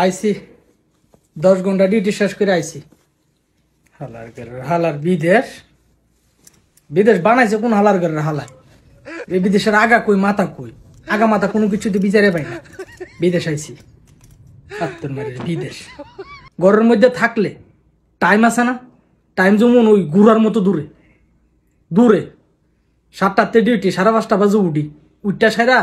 আইসি 10 ঘন্টা ডিউটি শেষ করে আইসি। হালার বিদেশ বিদেশ বানাইছে কোন হালার ঘরের হালা? এই বিদেশের আগা কই মাথা কই? আগা মাথা কোনো কিছুতে বিচারে পাই না। বিদেশ আইসি বিদেশ। ঘরের মধ্যে থাকলে টাইম আছে না? টাইম যেমন ওই ঘুরার মতো দূরে দূরে। 7টাতে ডিউটি, 5:30 বাজে উঠি। উঠটা সাইরা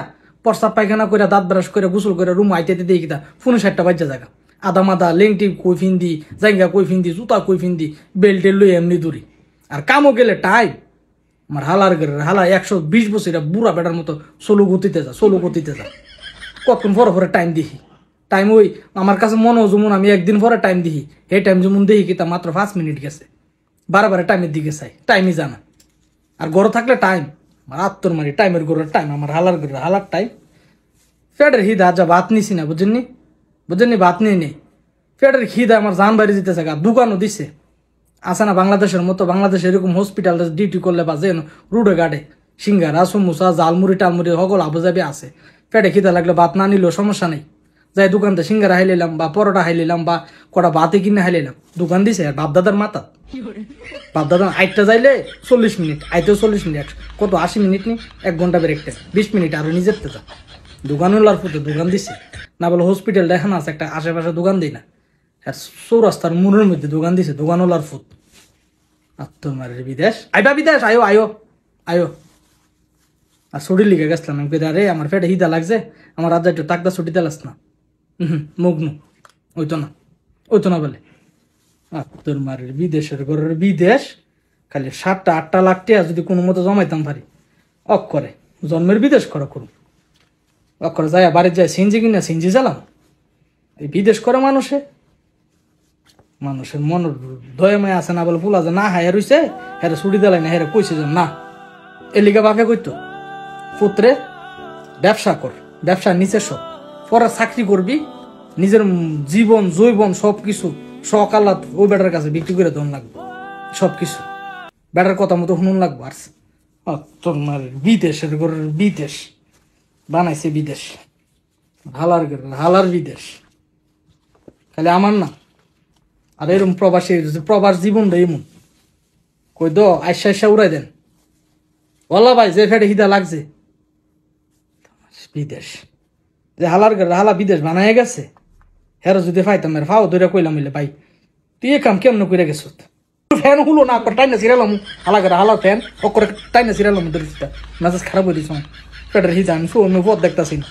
প্রস্তাব পায়খানা করে দাঁত ব্রাশ করে গোসল করে রুম আইতে দিয়ে কিতা 5:60 বাজে জায়গা। আদা মাদা লেংটি কই ফিন্দি, জাইঙ্গা কই ফিন্দি, জুতা কই ফিন্দি, বেল্টের লই এমনি দূরি। আর কামও গেলে টাইম আমার হালার ঘরের হালা 120 বছর বুড়া বেটার মতো সোলো গতিতে যা। কতক্ষণ পরে টাইম দেখি। টাইম ওই আমার কাছে মনে যেমন আমি একদিন পরে টাইম দেখি, এই টাইম যেমন দেখি কিতা মাত্র 5 মিনিট গেছে। বারে টাইমের দিকে চাই, টাইমই জানা। আর ঘরে থাকলে টাইম আমার আত্মর মারি টাইমের ঘরের টাইম, আমার হালার ঘরের হালার টাইম। ফেডের হিদা যা ভাত নিছি না, বুঝেননি ভাত নিয়ে নেই। ফেডের খিদা আমার জান বাড়ি দিতেছে গা। দোকানও দিছে আছে না বাংলাদেশের মতো? বাংলাদেশে এরকম হসপিটাল ডিউটি করলে বা যেন রুডে গাড়ে সিঙ্গারা সমুসা ঝালমুড়ি টালমুড়ি সকল আবুজাবি আছে। ফেডে খিদা লাগলে ভাত না নিলেও সমস্যা নেই। যাই দোকানতে সিঙ্গারা হাইলাম বা পরোটা হাইলাম বা কটা ভাতে কিনে হাইলাম। দোকান দিছে আর বাপদাদার মাথা। বাপদাদা আইটটা যাইলে 40 মিনিট, আইতেও 40 মিনিট, কত 80 মিনিট নি, 1 ঘন্টা ব্রেক টাইম, 20 মিনিট আরো নিজের যা। দোকানওয়ালার ফুটে দোকান দিছে না বলে হসপিটাল দেখানো আছে একটা, আশেপাশে দোকান দিই না। আর চৌরাস্তার মোড়ের মধ্যে দোকান দিছে, দোকানওয়ালার ফুট। আত্মমারের বিদেশ আইবা, বিদেশ আয়ো আয়ো আয়ো। আর ছুটি লিখে গেছিলাম আমি, আরে আমার পেটে হিদা লাগছে, আমার রাজ্য একটু তাকদা ছুটি দিলাস না। মগ্ন ওইতো না বলে। আত্মমারের বিদেশের ঘরের বিদেশ। খালি 7-8 লাখ টাকা যদি কোনো মতো জমাইতাম পারি, অক্ষরে জন্মের বিদেশ করুন। অক্ষরে যায় বাড়ির যায় সিঞ্জি কিনা সিঞ্জি জ্বালাম। এই বিদেশ করে মানুষের মন দয়াময় আছে না বলে পোলা যে না হায় রইছে, হ্যাঁ ছুটি দিলাই না, হ্যাঁ কইছে যে না। এলিগা বাপে কইতো পুত্রে ব্যবসা কর, ব্যবসা নিচে সব, পরে চাকরি করবি, নিজের জীবন জৈবন সবকিছু সকালাত ওই বেটার কাছে বিক্রি করে দেন লাগবে। সবকিছু বেটার কথা মতো শুনুন লাগবো। আর তোমার বিদেশের ঘরের বিদেশ বানাইছে বিদেশ, হালার বিদেশ। খালি আমার না, আর এরকম প্রবাস জীবনটা এমন কই দো আইসা উড়াই দেন। বলা ভাই যে ফেটে হিদা লাগছে বিদেশ, যে হালার ঘরে হালা বিদেশ বানাই গেছে। হেরো যদি পাইতাম এর ফাও ধরে কইলাম হইলে ভাই তুই এ কাম কেমন করে গেছ? ফ্যান হলো না টাইনা সিরালাম হালা ঘরে হালার ফ্যান করে টাইনা সিরালাম দরিদ্রটা মেজাজ খারাপ হয়ে দিস। পেটের হিদা আমি ফোন পথ দেখতেছি না,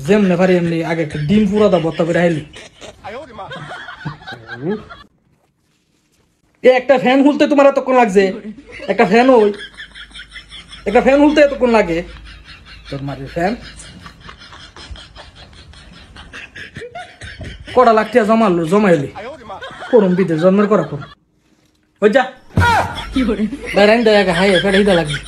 যেমনে পারি এমনি আগে একটা ডিম পুরা দা বত্তা করে হাইলি। একটা ফ্যান খুলতে তোমার এতক্ষণ লাগছে? একটা ফ্যান খুলতে এতক্ষণ লাগে? তোর মারির ফ্যান কটা লাখ টাকা জমাইলি করুন বিদেশ জন্মের করা করুন। ওই যা হাই ফেটে হিদা লাগবে।